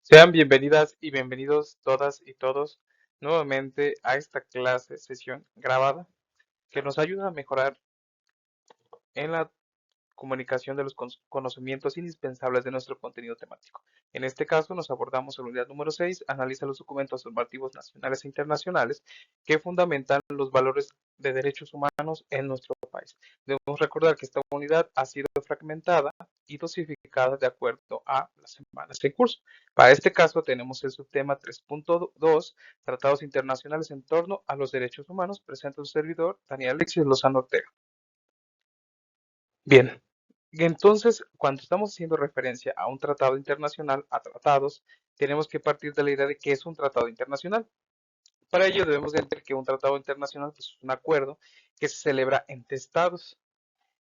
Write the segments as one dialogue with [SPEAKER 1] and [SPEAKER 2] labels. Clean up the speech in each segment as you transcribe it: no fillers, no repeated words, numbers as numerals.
[SPEAKER 1] Sean bienvenidas y bienvenidos todas y todos nuevamente a esta clase, sesión grabada, que nos ayuda a mejorar en la comunicación de los conocimientos indispensables de nuestro contenido temático. En este caso, nos abordamos la unidad número 6, analiza los documentos normativos nacionales e internacionales que fundamentan los valores de derechos humanos en nuestro país. Debemos recordar que esta unidad ha sido fragmentada y dosificada de acuerdo a las semanas en curso. Para este caso, tenemos el subtema 3.2, Tratados internacionales en torno a los derechos humanos. Presenta un servidor, Daniel Alexis Lozano Ortega. Bien, entonces, cuando estamos haciendo referencia a un tratado internacional, a tratados, tenemos que partir de la idea de qué es un tratado internacional. Para ello debemos de entender que un tratado internacional pues, es un acuerdo que se celebra entre estados,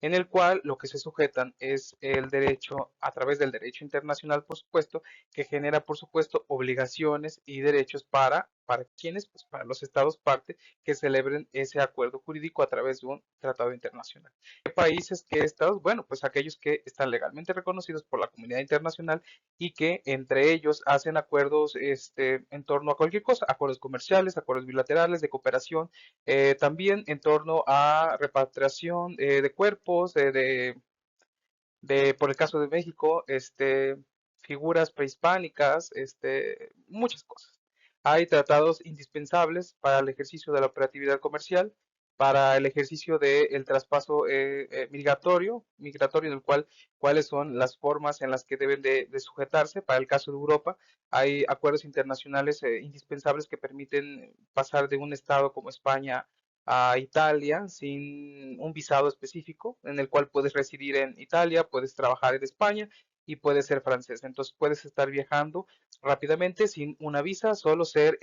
[SPEAKER 1] en el cual lo que se sujetan es el derecho, a través del derecho internacional, por supuesto, que genera, por supuesto, obligaciones y derechos para quienes, pues para los estados parte que celebren ese acuerdo jurídico a través de un tratado internacional. ¿Qué países, qué estados? Bueno, pues aquellos que están legalmente reconocidos por la comunidad internacional y que entre ellos hacen acuerdos en torno a cualquier cosa, acuerdos comerciales, acuerdos bilaterales de cooperación, también en torno a repatriación de cuerpos, por el caso de México, figuras prehispánicas, muchas cosas. Hay tratados indispensables para el ejercicio de la operatividad comercial, para el ejercicio del traspaso migratorio, en el cual cuáles son las formas en las que deben de sujetarse. Para el caso de Europa, hay acuerdos internacionales indispensables que permiten pasar de un estado como España a Italia sin un visado específico, en el cual puedes residir en Italia, puedes trabajar en España y puedes ser francés. Entonces puedes estar viajando rápidamente sin una visa, solo ser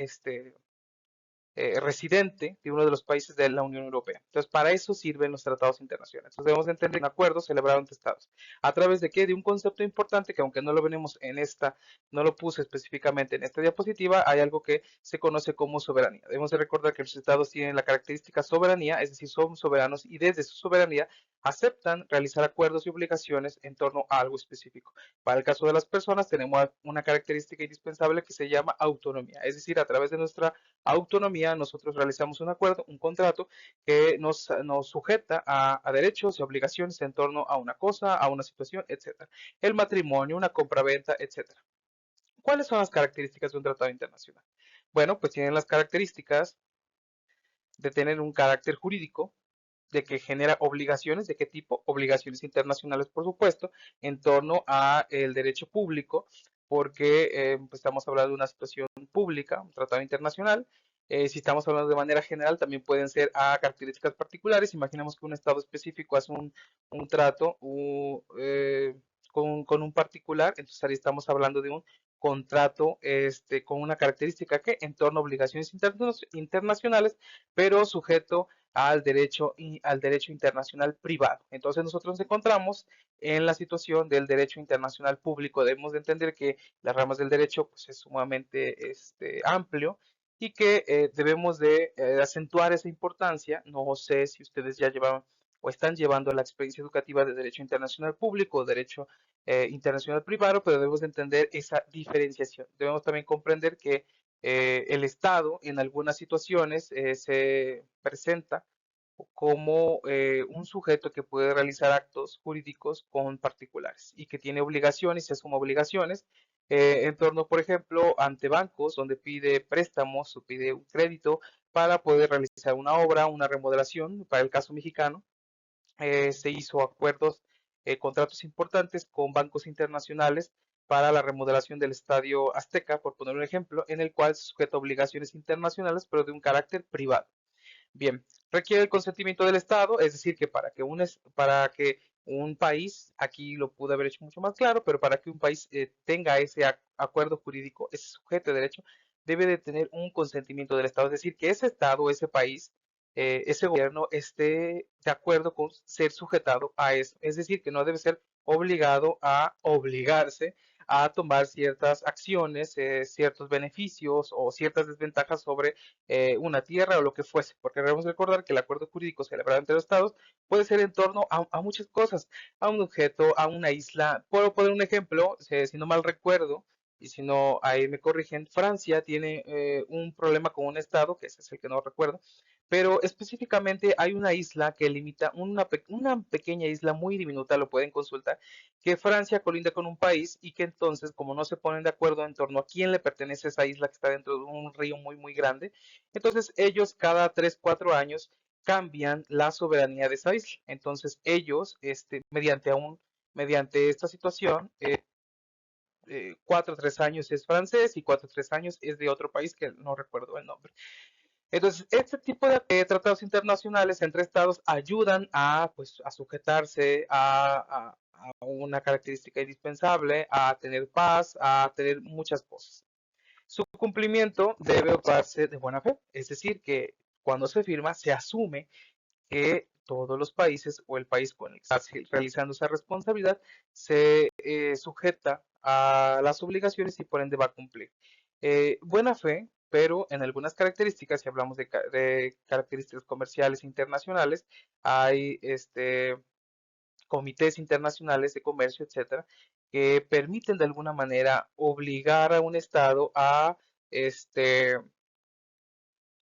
[SPEAKER 1] residente de uno de los países de la Unión Europea. Entonces, para eso sirven los tratados internacionales. Entonces, debemos entender un acuerdo celebrado entre estados. ¿A través de qué? De un concepto importante que aunque no lo venimos en esta, no lo puse específicamente en esta diapositiva, hay algo que se conoce como soberanía. Debemos de recordar que los estados tienen la característica soberanía, es decir, son soberanos y desde su soberanía aceptan realizar acuerdos y obligaciones en torno a algo específico. Para el caso de las personas, tenemos una característica indispensable que se llama autonomía, es decir, a través de nuestra autonomía, nosotros realizamos un acuerdo, un contrato que nos sujeta a derechos y obligaciones en torno a una cosa, a una situación, etcétera. El matrimonio, una compraventa, etcétera. ¿Cuáles son las características de un tratado internacional? Bueno, pues tienen las características de tener un carácter jurídico, de que genera obligaciones, ¿de qué tipo? Obligaciones internacionales, por supuesto, en torno a el derecho público, porque pues estamos hablando de una situación pública, un tratado internacional. Si estamos hablando de manera general, también pueden ser a características particulares. Imaginemos que un estado específico hace un trato con un particular, entonces ahí estamos hablando de un contrato con una característica que en torno a obligaciones internacionales, pero sujeto al derecho internacional privado. Entonces nosotros nos encontramos en la situación del derecho internacional público. Debemos de entender que las ramas del derecho pues, es sumamente amplio y que debemos de acentuar esa importancia. No sé si ustedes ya llevaban o están llevando la experiencia educativa de derecho internacional público o derecho internacional privado, pero debemos de entender esa diferenciación. Debemos también comprender que el Estado en algunas situaciones se presenta como un sujeto que puede realizar actos jurídicos con particulares y que tiene obligaciones y se asuma obligaciones en torno, por ejemplo, ante bancos donde pide préstamos o pide un crédito para poder realizar una obra, una remodelación. Para el caso mexicano, se hizo acuerdos, contratos importantes con bancos internacionales para la remodelación del Estadio Azteca, por poner un ejemplo, en el cual se sujeta a obligaciones internacionales, pero de un carácter privado. Bien, requiere el consentimiento del Estado, es decir, que para que un país, aquí lo pude haber hecho mucho más claro, pero para que un país tenga ese acuerdo jurídico, ese sujeto de derecho, debe de tener un consentimiento del Estado, es decir, que ese Estado, ese país, ese gobierno esté de acuerdo con ser sujetado a eso, es decir, que no debe ser obligado a obligarse a tomar ciertas acciones, ciertos beneficios o ciertas desventajas sobre una tierra o lo que fuese, porque debemos recordar que el acuerdo jurídico celebrado entre los estados puede ser en torno a muchas cosas, a un objeto, a una isla. Puedo poner un ejemplo, si no mal recuerdo, y si no, ahí me corrigen, Francia tiene un problema con un estado, que ese es el que no recuerdo, pero específicamente hay una isla que limita, una pequeña isla muy diminuta, lo pueden consultar, que Francia colinda con un país y que entonces, como no se ponen de acuerdo en torno a quién le pertenece esa isla que está dentro de un río muy, muy grande, entonces ellos cada 3 4 años cambian la soberanía de esa isla. Entonces ellos, mediante esta situación, 4 3 años es francés y 4 3 años es de otro país que no recuerdo el nombre. Entonces, este tipo de tratados internacionales entre estados ayudan a, pues, a sujetarse a una característica indispensable, a tener paz, a tener muchas cosas. Su cumplimiento debe ocuparse de buena fe, es decir, que cuando se firma se asume que todos los países o el país con el que está realizando esa responsabilidad se sujeta a las obligaciones y por ende va a cumplir. Buena fe, pero en algunas características, si hablamos de características comerciales internacionales, hay comités internacionales de comercio, etcétera, que permiten de alguna manera obligar a un Estado a este,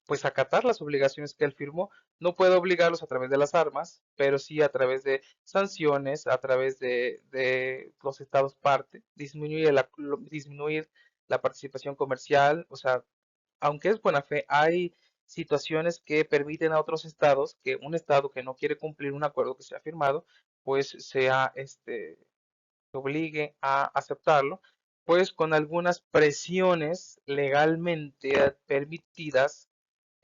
[SPEAKER 1] pues acatar las obligaciones que él firmó. No puede obligarlos a través de las armas, pero sí a través de sanciones, a través de los estados parte, disminuir la participación comercial, o sea, aunque es buena fe, hay situaciones que permiten a otros estados que un estado que no quiere cumplir un acuerdo que se ha firmado, pues sea se obligue a aceptarlo, pues con algunas presiones legalmente permitidas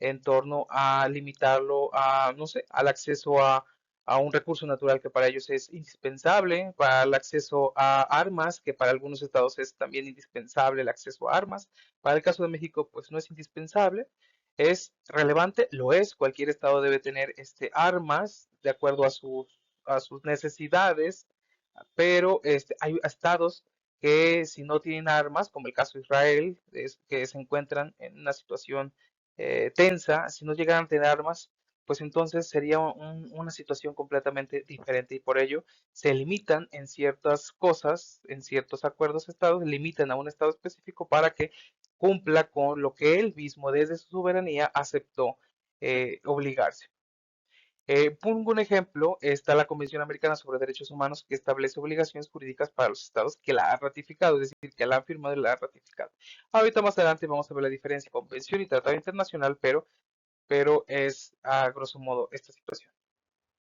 [SPEAKER 1] en torno a limitarlo a, no sé, al acceso a un recurso natural que para ellos es indispensable, para el acceso a armas, que para algunos estados es también indispensable el acceso a armas. Para el caso de México, pues no es indispensable, es relevante, lo es, cualquier estado debe tener armas de acuerdo a sus necesidades, pero hay estados que si no tienen armas, como el caso de Israel, que se encuentran en una situación tensa, si no llegaran a tener armas, pues entonces sería una situación completamente diferente y por ello se limitan en ciertas cosas, en ciertos acuerdos estados, limitan a un estado específico para que cumpla con lo que él mismo desde su soberanía aceptó obligarse. Pongo un ejemplo, está la Convención Americana sobre Derechos Humanos que establece obligaciones jurídicas para los estados que la han ratificado, es decir, que la han firmado y la han ratificado. Ahorita más adelante vamos a ver la diferencia entre convención y tratado internacional, pero es a grosso modo esta situación.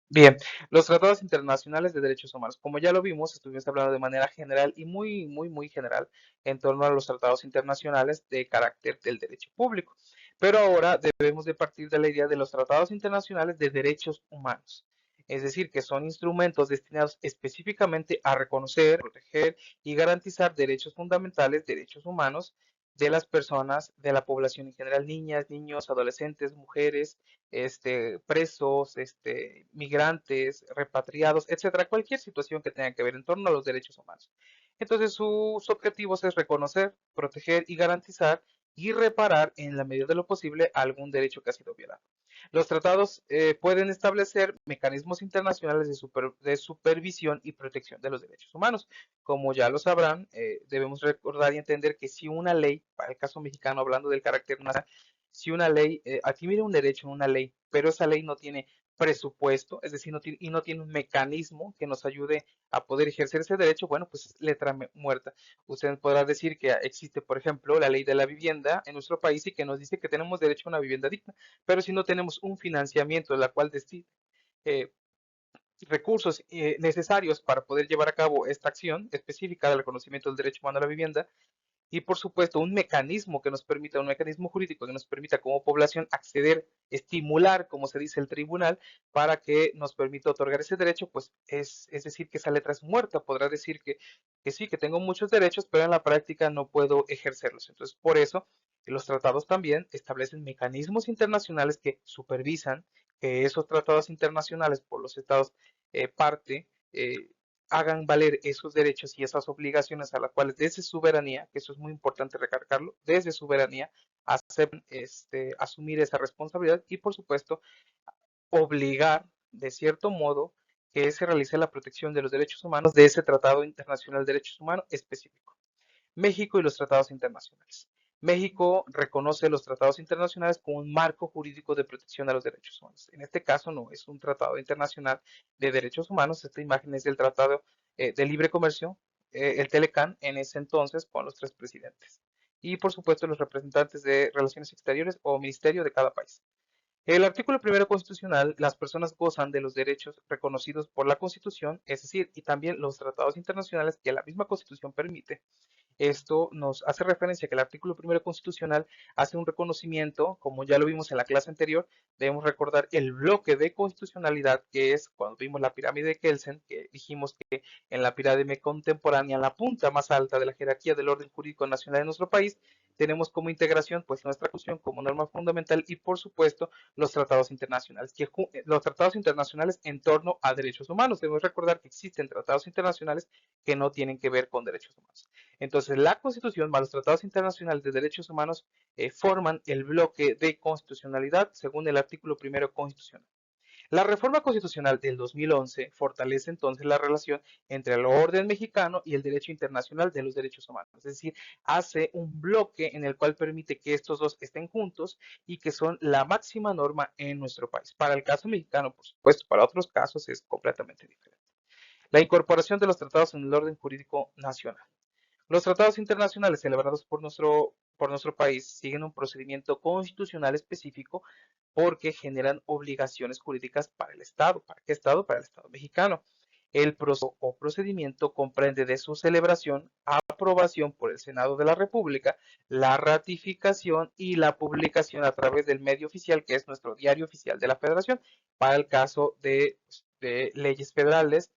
[SPEAKER 1] Bien, los tratados internacionales de derechos humanos. Como ya lo vimos, estuvimos hablando de manera general y muy, muy, muy general en torno a los tratados internacionales de carácter del derecho público. Pero ahora debemos de partir de la idea de los tratados internacionales de derechos humanos. Es decir, que son instrumentos destinados específicamente a reconocer, proteger y garantizar derechos fundamentales, derechos humanos de las personas, de la población en general, niñas, niños, adolescentes, mujeres, presos, migrantes, repatriados, etcétera, cualquier situación que tenga que ver en torno a los derechos humanos. Entonces, sus objetivos es reconocer, proteger y garantizar y reparar en la medida de lo posible algún derecho que ha sido violado. Los tratados pueden establecer mecanismos internacionales de supervisión y protección de los derechos humanos. Como ya lo sabrán, debemos recordar y entender que si una ley, para el caso mexicano, hablando del carácter nacional, si una ley adquiere un derecho en una ley, pero esa ley no tiene presupuesto, es decir, y no tiene un mecanismo que nos ayude a poder ejercer ese derecho, bueno, pues es letra muerta. Usted podrá decir que existe, por ejemplo, la ley de la vivienda en nuestro país y que nos dice que tenemos derecho a una vivienda digna, pero si no tenemos un financiamiento en la cual decide eh, recursos necesarios para poder llevar a cabo esta acción específica del reconocimiento del derecho humano a la vivienda, y por supuesto un mecanismo que nos permita, un mecanismo jurídico que nos permita como población acceder, estimular, como se dice el tribunal, para que nos permita otorgar ese derecho, pues es decir que esa letra es muerta, podrá decir que sí, que tengo muchos derechos, pero en la práctica no puedo ejercerlos. Entonces, por eso los tratados también establecen mecanismos internacionales que supervisan que esos tratados internacionales por los estados parte hagan valer esos derechos y esas obligaciones a las cuales desde soberanía, que eso es muy importante recargarlo, desde soberanía aceptan asumir esa responsabilidad y por supuesto obligar de cierto modo que se realice la protección de los derechos humanos de ese Tratado Internacional de Derechos Humanos específico. México y los tratados internacionales. México reconoce los tratados internacionales como un marco jurídico de protección a los derechos humanos. En este caso no es un tratado internacional de derechos humanos, esta imagen es del Tratado de Libre Comercio, el Telecán, en ese entonces con los tres presidentes. Y por supuesto los representantes de Relaciones Exteriores o Ministerio de cada país. El artículo primero constitucional, las personas gozan de los derechos reconocidos por la Constitución, es decir, y también los tratados internacionales que la misma Constitución permite. Esto nos hace referencia a que el artículo primero constitucional hace un reconocimiento, como ya lo vimos en la clase anterior, debemos recordar el bloque de constitucionalidad, que es cuando vimos la pirámide de Kelsen, que dijimos que en la pirámide contemporánea, en la punta más alta de la jerarquía del orden jurídico nacional de nuestro país, tenemos como integración pues nuestra Constitución como norma fundamental y por supuesto los tratados internacionales, los tratados internacionales en torno a derechos humanos. Debemos recordar que existen tratados internacionales que no tienen que ver con derechos humanos. Entonces, la Constitución más los tratados internacionales de derechos humanos forman el bloque de constitucionalidad según el artículo primero constitucional. La reforma constitucional del 2011 fortalece entonces la relación entre el orden mexicano y el derecho internacional de los derechos humanos, es decir, hace un bloque en el cual permite que estos dos estén juntos y que son la máxima norma en nuestro país. Para el caso mexicano, por supuesto, para otros casos es completamente diferente. La incorporación de los tratados en el orden jurídico nacional. Los tratados internacionales celebrados por nuestro país siguen un procedimiento constitucional específico porque generan obligaciones jurídicas para el Estado. ¿Para qué Estado? Para el Estado mexicano. El proceso o procedimiento comprende de su celebración, aprobación por el Senado de la República, la ratificación y la publicación a través del medio oficial, que es nuestro diario oficial de la Federación, para el caso de leyes federales,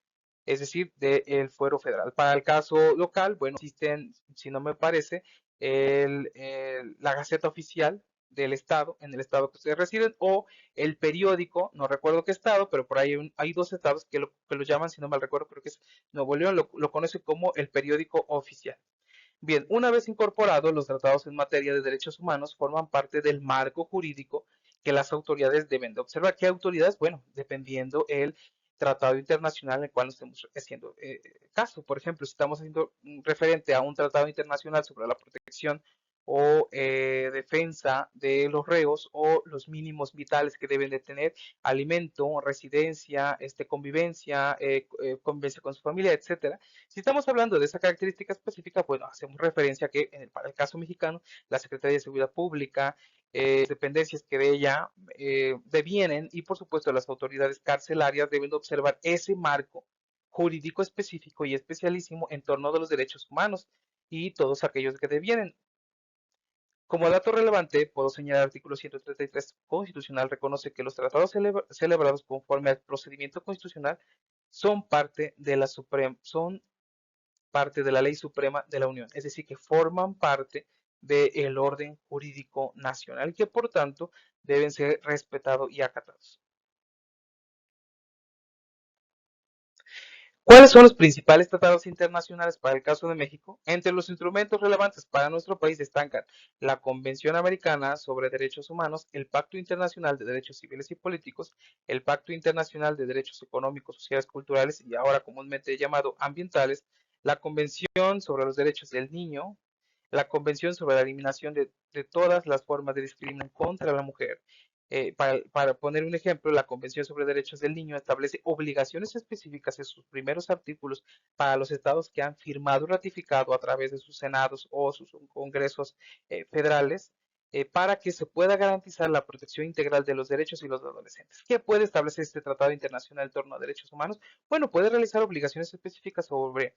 [SPEAKER 1] es decir, del fuero federal. Para el caso local, bueno, existen, si no me parece, la Gaceta Oficial del estado, en el estado que ustedes residen, o el periódico, no recuerdo qué estado, pero por ahí hay dos estados que lo llaman, si no mal recuerdo, creo que es Nuevo León, lo conoce como el periódico oficial. Bien, una vez incorporados, los tratados en materia de derechos humanos forman parte del marco jurídico que las autoridades deben de observar. ¿Qué autoridades? Bueno, dependiendo el tratado internacional en el cual nos estemos haciendo caso. Por ejemplo, si estamos haciendo referente a un tratado internacional sobre la protección o defensa de los reos o los mínimos vitales que deben de tener, alimento, residencia, convivencia, convivencia con su familia, etcétera. Si estamos hablando de esa característica específica, bueno, hacemos referencia a que para el caso mexicano, la Secretaría de Seguridad Pública, dependencias que de ella devienen y por supuesto las autoridades carcelarias deben de observar ese marco jurídico específico y especialísimo en torno de los derechos humanos y todos aquellos que devienen. Como dato relevante, puedo señalar el artículo 133 constitucional reconoce que los tratados celebrados conforme al procedimiento constitucional son parte de son parte de la ley suprema de la Unión, es decir, que forman parte del orden jurídico nacional y que por tanto deben ser respetados y acatados. ¿Cuáles son los principales tratados internacionales para el caso de México? Entre los instrumentos relevantes para nuestro país destacan la Convención Americana sobre Derechos Humanos, el Pacto Internacional de Derechos Civiles y Políticos, el Pacto Internacional de Derechos Económicos, Sociales, Culturales y ahora comúnmente llamado ambientales, la Convención sobre los Derechos del Niño, la Convención sobre la Eliminación de todas las formas de discriminación contra la mujer. Para poner un ejemplo, la Convención sobre Derechos del Niño establece obligaciones específicas en sus primeros artículos para los estados que han firmado y ratificado a través de sus senados o sus congresos federales para que se pueda garantizar la protección integral de los derechos y los adolescentes. ¿Qué puede establecer este tratado internacional en torno a derechos humanos? Bueno, puede realizar obligaciones específicas sobre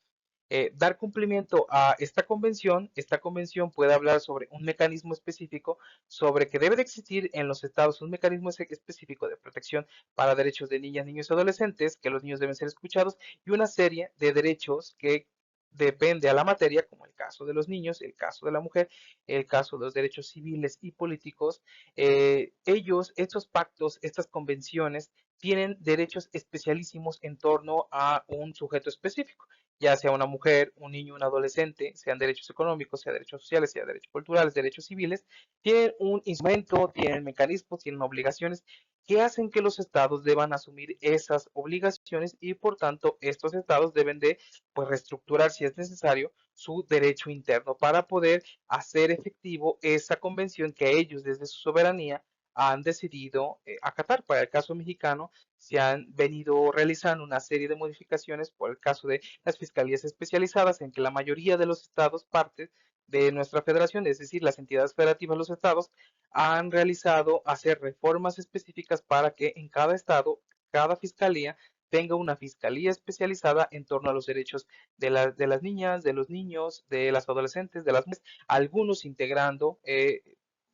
[SPEAKER 1] dar cumplimiento a esta convención. Esta convención puede hablar sobre un mecanismo específico, sobre que debe de existir en los estados un mecanismo específico de protección para derechos de niñas, niños y adolescentes, que los niños deben ser escuchados, y una serie de derechos que depende a la materia, como el caso de los niños, el caso de la mujer, el caso de los derechos civiles y políticos. Estos pactos, estas convenciones, tienen derechos especialísimos en torno a un sujeto específico. ya sea una mujer, un niño, un adolescente, sean derechos económicos, sean derechos sociales, sean derechos culturales, derechos civiles, tienen un instrumento, tienen mecanismos, tienen obligaciones que hacen que los estados deban asumir esas obligaciones y por tanto estos estados deben de pues reestructurar si es necesario su derecho interno para poder hacer efectivo esa convención que ellos desde su soberanía han decidido acatar. Para el caso mexicano, se han venido realizando una serie de modificaciones por el caso de las fiscalías especializadas, en que la mayoría de los estados partes de nuestra federación, es decir, las entidades federativas de los estados, han realizado hacer reformas específicas para que en cada estado, cada fiscalía tenga una fiscalía especializada en torno a los derechos de las niñas, de los niños, de las adolescentes, de las mujeres, algunos integrando,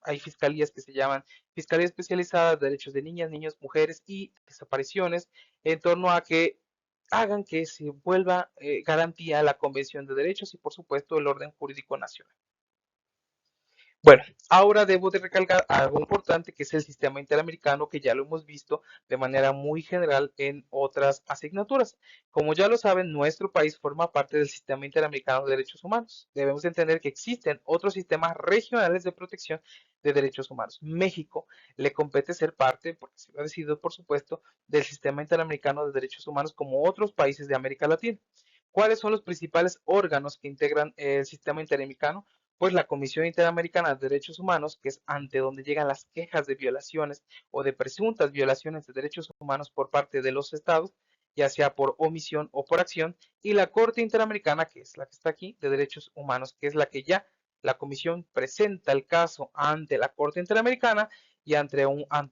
[SPEAKER 1] hay fiscalías que se llaman Fiscalía Especializada de Derechos de Niñas, Niños, Mujeres y Desapariciones, en torno a que hagan que se vuelva garantía la Convención de Derechos y, por supuesto, el orden jurídico nacional. Bueno, ahora debo de recalcar algo importante que es el sistema interamericano, que ya lo hemos visto de manera muy general en otras asignaturas. Como ya lo saben, nuestro país forma parte del sistema interamericano de derechos humanos. Debemos entender que existen otros sistemas regionales de protección de derechos humanos. México le compete ser parte, porque se lo ha decidido, por supuesto, del sistema interamericano de derechos humanos como otros países de América Latina. ¿Cuáles son los principales órganos que integran el sistema interamericano? Pues la Comisión Interamericana de Derechos Humanos, que es ante donde llegan las quejas de violaciones o de presuntas violaciones de derechos humanos por parte de los estados, ya sea por omisión o por acción, y la Corte Interamericana, que es la que está aquí, de Derechos Humanos, que es la que ya la Comisión presenta el caso ante la Corte Interamericana y ante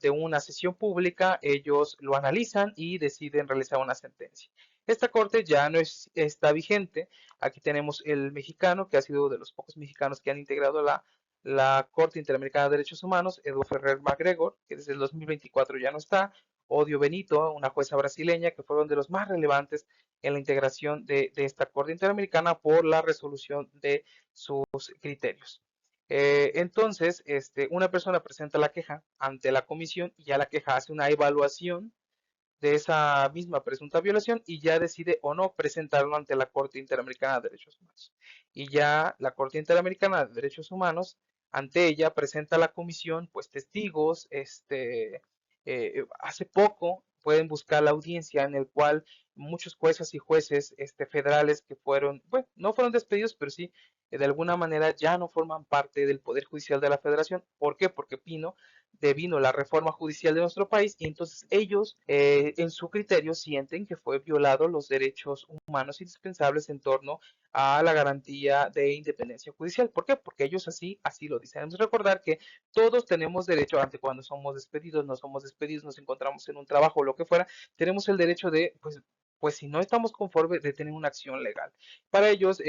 [SPEAKER 1] una sesión pública ellos lo analizan y deciden realizar una sentencia. Esta corte ya no está vigente. Aquí tenemos el mexicano, que ha sido de los pocos mexicanos que han integrado la Corte Interamericana de Derechos Humanos, Edu Ferrer MacGregor, que desde el 2024 ya no está, Odio Benito, una jueza brasileña, que fueron de los más relevantes en la integración de esta Corte Interamericana por la resolución de sus criterios. Entonces, una persona presenta la queja ante la comisión y ya la queja hace una evaluación de esa misma presunta violación y ya decide o no presentarlo ante la Corte Interamericana de Derechos Humanos. Y ya la Corte Interamericana de Derechos Humanos, ante ella presenta a la comisión pues testigos, hace poco pueden buscar la audiencia en el cual muchos jueces y jueces federales que fueron, bueno, no fueron despedidos, pero sí de alguna manera ya no forman parte del Poder Judicial de la Federación. ¿Por qué? Porque devino la reforma judicial de nuestro país y entonces ellos en su criterio sienten que fue violado los derechos humanos indispensables en torno a la garantía de independencia judicial. ¿Por qué? Porque ellos así lo dicen. Debemos recordar que todos tenemos derecho, ante cuando somos despedidos, no somos despedidos, nos encontramos en un trabajo o lo que fuera, tenemos el derecho de, pues si no estamos conformes, de tener una acción legal. Para ellos,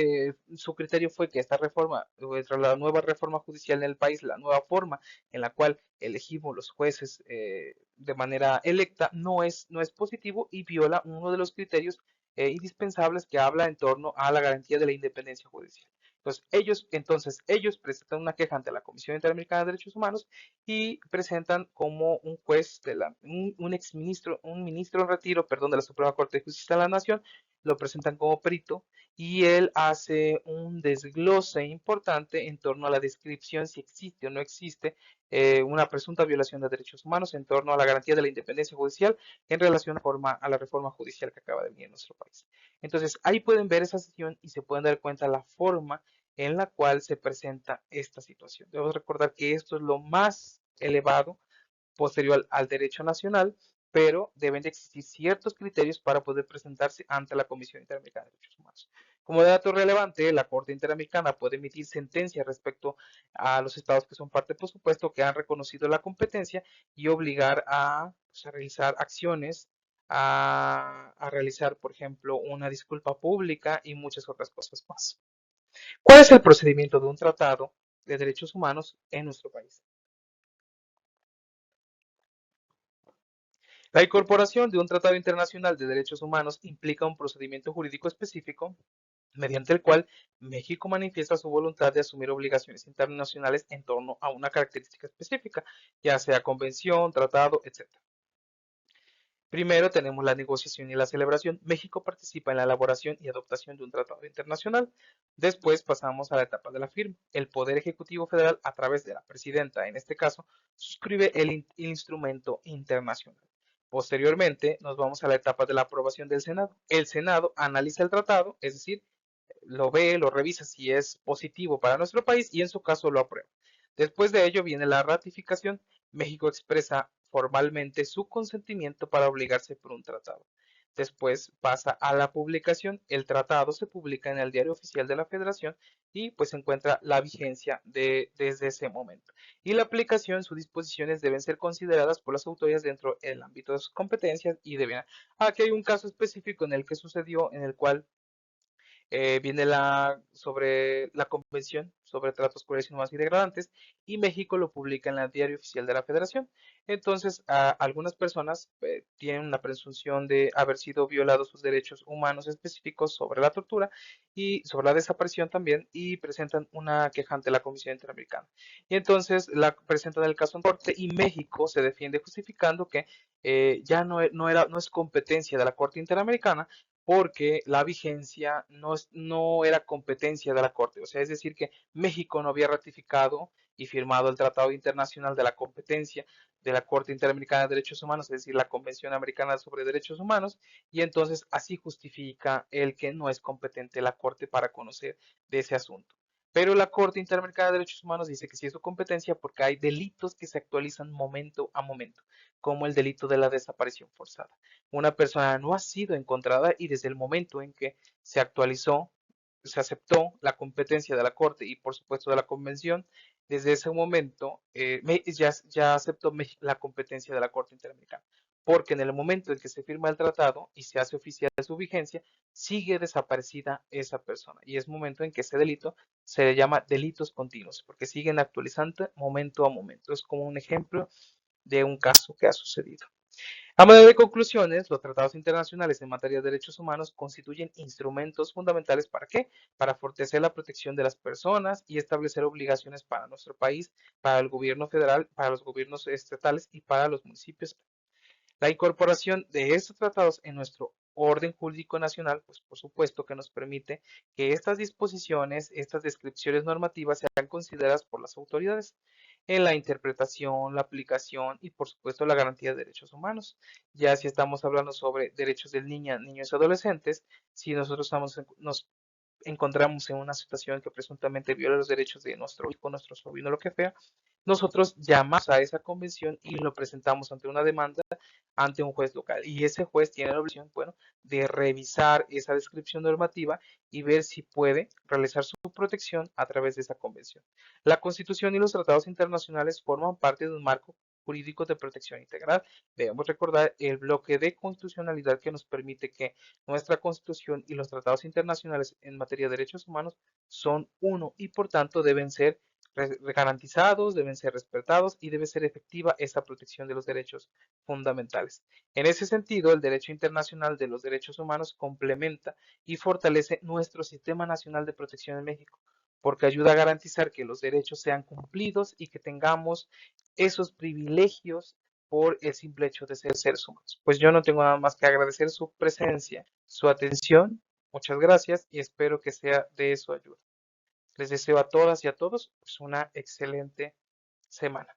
[SPEAKER 1] su criterio fue que esta reforma, la nueva reforma judicial en el país, la nueva forma en la cual elegimos los jueces de manera electa, no es positivo y viola uno de los criterios indispensables que habla en torno a la garantía de la independencia judicial. Entonces, ellos presentan una queja ante la Comisión Interamericana de Derechos Humanos y presentan como un juez, un exministro, un ministro en retiro, perdón, de la Suprema Corte de Justicia de la Nación, lo presentan como perito y él hace un desglose importante en torno a la descripción si existe o no existe una presunta violación de derechos humanos en torno a la garantía de la independencia judicial en relación a la reforma judicial que acaba de venir en nuestro país. Entonces, ahí pueden ver esa sesión y se pueden dar cuenta la forma en la cual se presenta esta situación. Debemos recordar que esto es lo más elevado posterior al derecho nacional, pero deben de existir ciertos criterios para poder presentarse ante la Comisión Interamericana de Derechos Humanos. Como dato relevante, la Corte Interamericana puede emitir sentencias respecto a los estados que son parte, por supuesto, que han reconocido la competencia y obligar a realizar acciones, a realizar, por ejemplo, una disculpa pública y muchas otras cosas más. ¿Cuál es el procedimiento de un tratado de derechos humanos en nuestro país? La incorporación de un tratado internacional de derechos humanos implica un procedimiento jurídico específico mediante el cual México manifiesta su voluntad de asumir obligaciones internacionales en torno a una característica específica, ya sea convención, tratado, etc. Primero tenemos la negociación y la celebración. México participa en la elaboración y adoptación de un tratado internacional. Después pasamos a la etapa de la firma. El Poder Ejecutivo Federal, a través de la presidenta, en este caso, suscribe el instrumento internacional. Posteriormente, nos vamos a la etapa de la aprobación del Senado. El Senado analiza el tratado, es decir, lo ve, lo revisa si es positivo para nuestro país y en su caso lo aprueba. Después de ello viene la ratificación. México expresa formalmente su consentimiento para obligarse por un tratado. Después pasa a la publicación. El tratado se publica en el Diario Oficial de la Federación y pues se encuentra la vigencia desde ese momento. Y la aplicación, sus disposiciones deben ser consideradas por las autoridades dentro del ámbito de sus competencias y deben. Aquí hay un caso específico en el que sucedió, en el cual viene sobre la Convención sobre Tratos Crueles, Inhumanos y Degradantes y México lo publica en el Diario Oficial de la Federación. Entonces, algunas personas tienen una presunción de haber sido violados sus derechos humanos específicos sobre la tortura y sobre la desaparición también y presentan una queja ante la Comisión Interamericana. Y entonces la presentan el caso en corte y México se defiende justificando que ya no es competencia de la Corte Interamericana porque la vigencia no era competencia de la Corte. O sea, es decir, que México no había ratificado y firmado el Tratado Internacional de la Competencia de la Corte Interamericana de Derechos Humanos, es decir, la Convención Americana sobre Derechos Humanos, y entonces así justifica el que no es competente la Corte para conocer de ese asunto. Pero la Corte Interamericana de Derechos Humanos dice que sí es su competencia porque hay delitos que se actualizan momento a momento, como el delito de la desaparición forzada. Una persona no ha sido encontrada y desde el momento en que se actualizó, se aceptó la competencia de la Corte y por supuesto de la Convención, desde ese momento ya aceptó la competencia de la Corte Interamericana. Porque en el momento en que se firma el tratado y se hace oficial su vigencia, sigue desaparecida esa persona. Y es momento en que ese delito se le llama delitos continuos, porque siguen actualizando momento a momento. Es como un ejemplo de un caso que ha sucedido. A manera de conclusiones, los tratados internacionales en materia de derechos humanos constituyen instrumentos fundamentales ¿para qué? Para fortalecer la protección de las personas y establecer obligaciones para nuestro país, para el gobierno federal, para los gobiernos estatales y para los municipios. La incorporación de estos tratados en nuestro orden jurídico nacional, pues por supuesto que nos permite que estas disposiciones, estas descripciones normativas sean consideradas por las autoridades en la interpretación, la aplicación y por supuesto la garantía de derechos humanos. Ya si estamos hablando sobre derechos de niños y adolescentes, si nosotros nos encontramos en una situación que presuntamente viola los derechos de nuestro hijo, nuestro sobrino, lo que sea, nosotros llamamos a esa convención y lo presentamos ante una demanda ante un juez local. Y ese juez tiene la obligación, bueno, de revisar esa descripción normativa y ver si puede realizar su protección a través de esa convención. La Constitución y los tratados internacionales forman parte de un marco jurídico de protección integral. Debemos recordar el bloque de constitucionalidad que nos permite que nuestra Constitución y los tratados internacionales en materia de derechos humanos son uno y por tanto deben ser garantizados, deben ser respetados y debe ser efectiva esa protección de los derechos fundamentales. En ese sentido, el derecho internacional de los derechos humanos complementa y fortalece nuestro sistema nacional de protección en México, porque ayuda a garantizar que los derechos sean cumplidos y que tengamos esos privilegios por el simple hecho de ser seres humanos. Pues yo no tengo nada más que agradecer su presencia, su atención. Muchas gracias y espero que sea de su ayuda. Les deseo a todas y a todos pues, una excelente semana.